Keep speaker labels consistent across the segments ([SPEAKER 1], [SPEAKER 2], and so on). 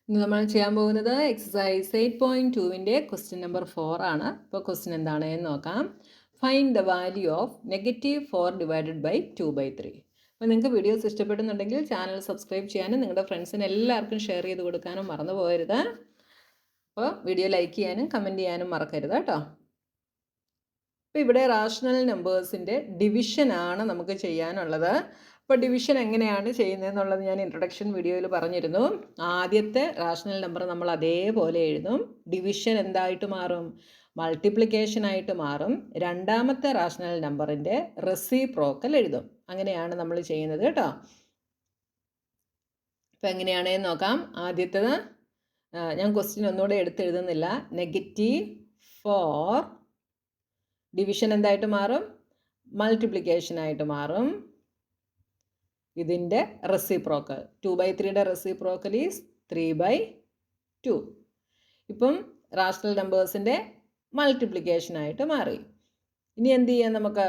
[SPEAKER 1] ഇന്ന് നമ്മൾ ചെയ്യാൻ പോകുന്നത് എക്സസൈസ് 8.2-ൻ്റെ ക്വസ്റ്റ്യൻ നമ്പർ 4 ആണ്. അപ്പോൾ ക്വസ്റ്റ്യൻ എന്താണ് എന്ന് നോക്കാം. Find the value of -4 divided by 2/3. അപ്പോൾ നിങ്ങൾക്ക് വീഡിയോസ് ഇഷ്ടപ്പെടുന്നുണ്ടെങ്കിൽ ചാനൽ സബ്സ്ക്രൈബ് ചെയ്യാനും നിങ്ങളുടെ ഫ്രണ്ട്സിന് എല്ലാവർക്കും ഷെയർ ചെയ്ത് കൊടുക്കാനും മറന്നു പോകരുത്. അപ്പോൾ വീഡിയോ ലൈക്ക് ചെയ്യാനും കമൻറ്റ് ചെയ്യാനും മറക്കരുത് കേട്ടോ. അപ്പോൾ ഇവിടെ റാഷണൽ നമ്പേഴ്സിൻ്റെ ഡിവിഷനാണ് നമുക്ക് ചെയ്യാനുള്ളത്. അപ്പോൾ ഡിവിഷൻ എങ്ങനെയാണ് ചെയ്യുന്നതെന്നുള്ളത് ഞാൻ ഇൻട്രൊഡക്ഷൻ വീഡിയോയിൽ പറഞ്ഞിരുന്നു. ആദ്യത്തെ റാഷണൽ നമ്പർ നമ്മൾ അതേപോലെ എഴുതും. ഡിവിഷൻ എന്തായിട്ട് മാറും? മൾട്ടിപ്ലിക്കേഷനായിട്ട് മാറും. രണ്ടാമത്തെ റാഷണൽ നമ്പറിൻ്റെ റെസിപ്രോക്കൽ എഴുതും. അങ്ങനെയാണ് നമ്മൾ ചെയ്യുന്നത് കേട്ടോ. അപ്പോൾ എങ്ങനെയാണെന്ന് നോക്കാം. ആദ്യത്തേത് ഞാൻ ക്വസ്റ്റ്യൻ ഒന്നുകൂടെ എടുത്തെഴുതുന്നില്ല. -4 ഡിവിഷൻ എന്തായിട്ട് മാറും? മൾട്ടിപ്ലിക്കേഷനായിട്ട് മാറും. ഇതിൻ്റെ റെസിപ്രോക്കൽ 2/3യുടെ റെസിപ്രോക്കൽ ഈസ് 3/2. ഇപ്പം റാഷണൽ നമ്പേഴ്സിൻ്റെ മൾട്ടിപ്ലിക്കേഷനായിട്ട് മാറി. ഇനി എന്ത് ചെയ്യാം നമുക്ക്?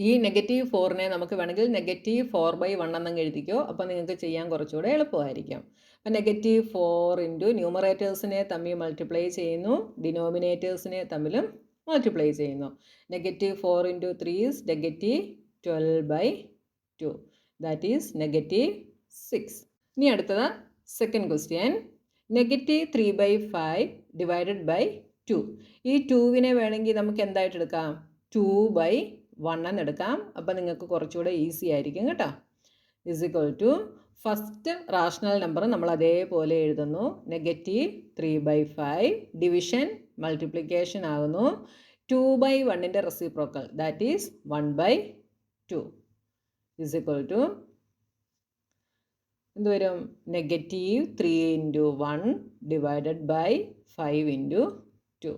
[SPEAKER 1] ഈ -4നെ നമുക്ക് വേണമെങ്കിൽ -4/1 എന്നങ്ങ് എഴുതിക്കോ. അപ്പോൾ നിങ്ങൾക്ക് ചെയ്യാൻ കുറച്ചുകൂടെ എളുപ്പമായിരിക്കും. അപ്പം -4 ഇൻറ്റു ന്യൂമറേറ്റേഴ്സിനെ തമ്മിൽ മൾട്ടിപ്ലൈ ചെയ്യുന്നു, ഡിനോമിനേറ്റേഴ്സിനെ തമ്മിലും മൾട്ടിപ്ലൈ ചെയ്യുന്നു. -4 ഇൻറ്റു 3 ഈസ് -12/2. That is -6. ഇനി അടുത്തത് സെക്കൻഡ് ക്വസ്റ്റ്യൻ. -3/5 divided by 2. ഈ 2വിനെ വേണമെങ്കിൽ നമുക്ക് എന്തായിട്ട് എടുക്കാം? 2/1 എന്നെടുക്കാം. അപ്പോൾ നിങ്ങൾക്ക് കുറച്ചുകൂടെ ഈസി ആയിരിക്കും കേട്ടോ. Is equal to first rational number നമ്മൾ അതേപോലെ എഴുതുന്നു. -3/5 ഡിവിഷൻ മൾട്ടിപ്ലിക്കേഷൻ ആകുന്നു. 2/1ൻ്റെ reciprocal that is 1/2 is equal to എന്ത് വരും? -3 into 1 divided by 5 into 2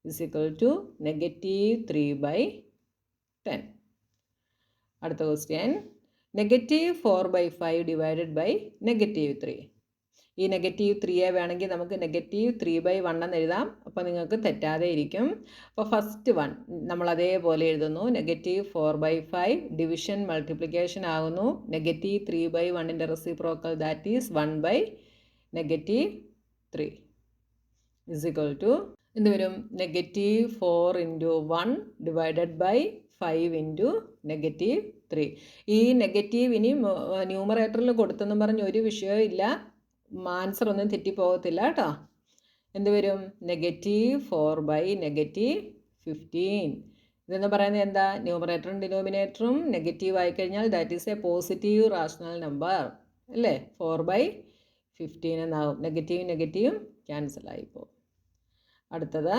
[SPEAKER 1] is equal to -3/10. അടുത്ത ക്വസ്റ്റ്യൻ. -4/5 divided by -3. ഈ -3യെ വേണമെങ്കിൽ നമുക്ക് -3/1 എന്ന് എഴുതാം. അപ്പോൾ നിങ്ങൾക്ക് തെറ്റാതെ ഇരിക്കും. അപ്പോൾ ഫസ്റ്റ് വൺ നമ്മൾ അതേപോലെ എഴുതുന്നു. -4/5 ഡിവിഷൻ മൾട്ടിപ്ലിക്കേഷൻ ആകുന്നു. -3/1ൻ്റെ reciprocal that is 1/3 is equal to എന്ത് വരും? -4 ഇൻറ്റു 1 ഡിവൈഡഡ് ബൈ 5 ഇൻറ്റു -3. ഈ നെഗറ്റീവ് ഇനി ന്യൂമറേറ്ററിൽ കൊടുത്തെന്നും പറഞ്ഞ് ഒരു വിഷയവും ഇല്ല. ആൻസർ ഒന്നും തെറ്റിപ്പോകത്തില്ല കേട്ടോ. എന്ത് വരും? -4/-15. ഇതെന്ന് പറയുന്നത് എന്താ? ന്യൂമറേറ്ററും ഡിനോമിനേറ്ററും നെഗറ്റീവ് ആയിക്കഴിഞ്ഞാൽ that is A positive rational number അല്ലേ? 4/15 എന്നാകും. നെഗറ്റീവും ക്യാൻസൽ ആയിപ്പോകും. അടുത്തത്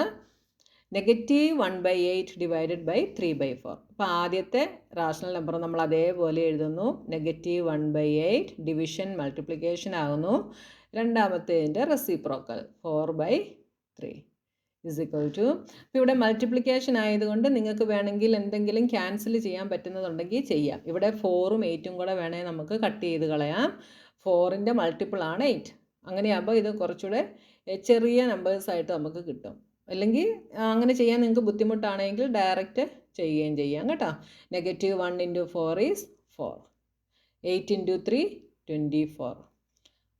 [SPEAKER 1] -1/8 ഡിവൈഡഡ് ബൈ 3/4. അപ്പോൾ ആദ്യത്തെ റാഷണൽ നമ്പർ നമ്മൾ അതേപോലെ എഴുതുന്നു. -1/8 ഡിവിഷൻ മൾട്ടിപ്ലിക്കേഷൻ ആകുന്നു. രണ്ടാമത്തേതിൻ്റെ റെസിപ്രോക്കൽ 4/3 ഇസ് ഈക്വൽ ടു. അപ്പോൾ ഇവിടെ മൾട്ടിപ്ലിക്കേഷൻ ആയതുകൊണ്ട് നിങ്ങൾക്ക് വേണമെങ്കിൽ എന്തെങ്കിലും ക്യാൻസൽ ചെയ്യാൻ പറ്റുന്നതുണ്ടെങ്കിൽ ചെയ്യാം. ഇവിടെ 4ഉം 8ഉം കൂടെ വേണമെങ്കിൽ നമുക്ക് കട്ട് ചെയ്ത് കളയാം. 4ൻ്റെ മൾട്ടിപ്പിൾ ആണ് 8. അങ്ങനെയാകുമ്പോൾ ഇത് കുറച്ചുകൂടെ ചെറിയ നമ്പേഴ്സായിട്ട് നമുക്ക് കിട്ടും. അല്ലെങ്കിൽ അങ്ങനെ ചെയ്യാൻ നിങ്ങൾക്ക് ബുദ്ധിമുട്ടാണെങ്കിൽ ഡയറക്റ്റ് ചെയ്യുകയും ചെയ്യാം കേട്ടോ. -1 ഇൻറ്റു 4 ഈസ് 4. 8 ഇൻറ്റു 3 24.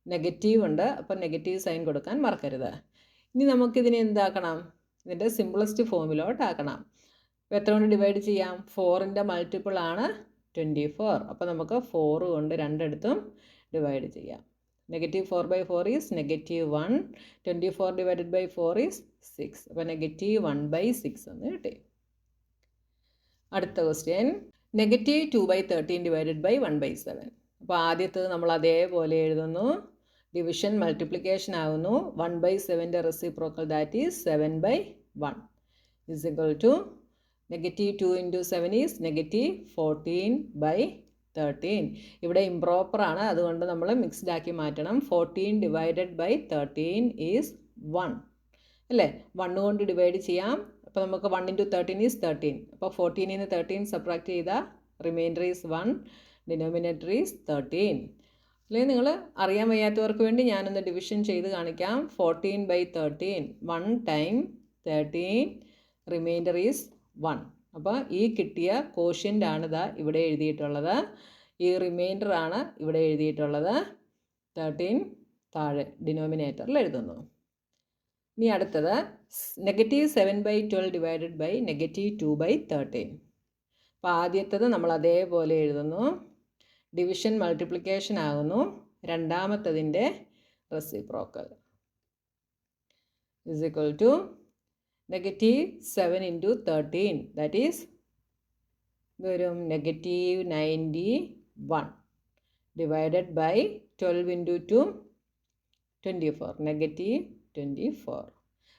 [SPEAKER 1] നെഗറ്റീവ് ഉണ്ട്, അപ്പോൾ നെഗറ്റീവ് സൈൻ കൊടുക്കാൻ മറക്കരുത്. ഇനി നമുക്കിതിനെ എന്താക്കണം? ഇതിൻ്റെ സിംപ്ലസ്റ്റ് ഫോമിലോട്ടാക്കണം. അപ്പോൾ എത്ര കൊണ്ട് ഡിവൈഡ് ചെയ്യാം? 4ൻ്റെ മൾട്ടിപ്പിൾ ആണ് 24. അപ്പോൾ നമുക്ക് 4 കൊണ്ട് രണ്ടിടത്തും ഡിവൈഡ് ചെയ്യാം. -4/4 ഈസ് -1. 24 divided by 4 is 6. അപ്പോൾ -1/6 എന്ന് കിട്ടി. അടുത്ത ക്വസ്റ്റ്യൻ. -2/13 divided by 1/7. അപ്പോൾ ആദ്യത്തേത് നമ്മൾ അതേപോലെ എഴുതുന്നു. ഡിവിഷൻ മൾട്ടിപ്ലിക്കേഷൻ ആകുന്നു. 1/7ൻ്റെ reciprocal that is 7/1 is equal to -2 into 7 is -14/13. ഇവിടെ ഇംപ്രോപ്പർ ആണ്, അതുകൊണ്ട് നമ്മൾ മിക്സ്ഡ് ആക്കി മാറ്റണം. 14 ഡിവൈഡഡ് ബൈ 13 ഈസ് 1 അല്ലേ? 1 കൊണ്ട് ഡിവൈഡ് ചെയ്യാം. അപ്പോൾ നമുക്ക് 1 ഇൻറ്റു 13 ഈസ് 13. അപ്പോൾ 14 നിന്ന് 13 സബ്ട്രാക്ട് ചെയ്താൽ റിമൈൻഡർ ഈസ് 1. Denominator is 13. അല്ലെങ്കിൽ നിങ്ങൾ അറിയാൻ വയ്യാത്തവർക്ക് വേണ്ടി ഞാനൊന്ന് ഡിവിഷൻ ചെയ്ത് കാണിക്കാം. 14/13 1 ടൈം 13 റിമൈൻഡർ ഈസ് 1. അപ്പോൾ ഈ കിട്ടിയ കോഷ്യൻ്റ് ആണ് ഇതാ ഇവിടെ എഴുതിയിട്ടുള്ളത്. ഈ റിമൈൻഡർ ആണ് ഇവിടെ എഴുതിയിട്ടുള്ളത്. 13 താഴെ ഡിനോമിനേറ്ററിൽ എഴുതുന്നു. ഇനി അടുത്തത് -7/12 ഡിവൈഡഡ് ബൈ -2/13. അപ്പോൾ ആദ്യത്തത് നമ്മൾ അതേപോലെ എഴുതുന്നു. ഡിവിഷൻ മൾട്ടിപ്ലിക്കേഷൻ ആകുന്നു. രണ്ടാമത്തതിൻ്റെ reciprocal is equal to -7 into 13, that is വരും -91 divided by 12 into 2 24, -24.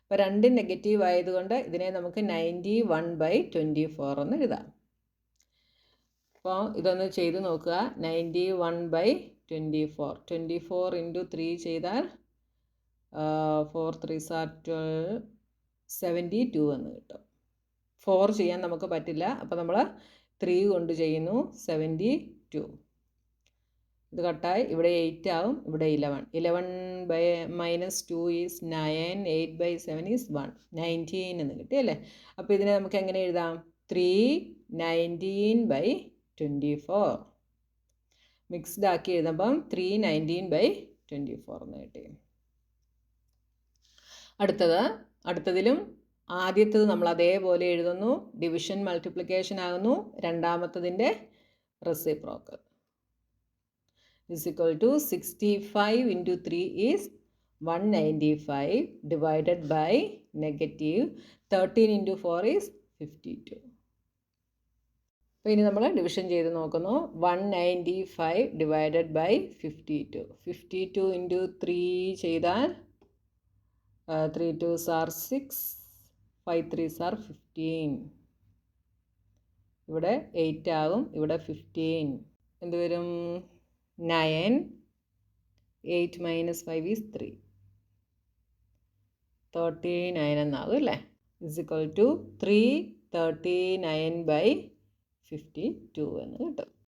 [SPEAKER 1] അപ്പോൾ രണ്ടും നെഗറ്റീവ് ആയതുകൊണ്ട് ഇതിനെ നമുക്ക് 91/24 എന്ന് എഴുതാം. അപ്പോൾ ഇതൊന്ന് ചെയ്ത് നോക്കുക. 91/24, 24 into 3 ചെയ്താൽ 4 3s are 12, 72 എന്ന് കിട്ടും. 4 ചെയ്യാൻ നമുക്ക് പറ്റില്ല, അപ്പോൾ നമ്മൾ 3 കൊണ്ട് ചെയ്യുന്നു. 72. ഇത് കട്ടായി ഇവിടെ 8 ആവും, ഇവിടെ 11. 11/-2 is 9, 8/7 is 1, 19 എന്ന് കിട്ടി അല്ലേ. അപ്പോൾ ഇതിനെ നമുക്ക് എങ്ങനെ എഴുതാം? 319/24. മിക്സ്ഡ് ആക്കി എഴുതുമ്പം 319/24 എന്ന് കിട്ടി. അടുത്തതിലും ആദ്യത്തത് നമ്മൾ അതേപോലെ എഴുതുന്നു. ഡിവിഷൻ മൾട്ടിപ്ലിക്കേഷൻ ആകുന്നു. രണ്ടാമത്തതിൻ്റെ reciprocal is equal to 65 into 3 is 195 divided by -13 into 4 is 52. അപ്പോൾ ഇനി നമ്മൾ ഡിവിഷൻ ചെയ്ത് നോക്കുന്നു. 195 ഡിവൈഡഡ് ബൈ 52. 52 into 3 ചെയ്താൽ 3 2s are 6, 5 3s are 15. ഇവിടെ 8 ആകും, ഇവിടെ 15. എന്ത് വരും? 9, 8 minus 5 is 3, 39 എന്നാകും അല്ലേ. is equal to 339/52 എന്ന് കിട്ടും.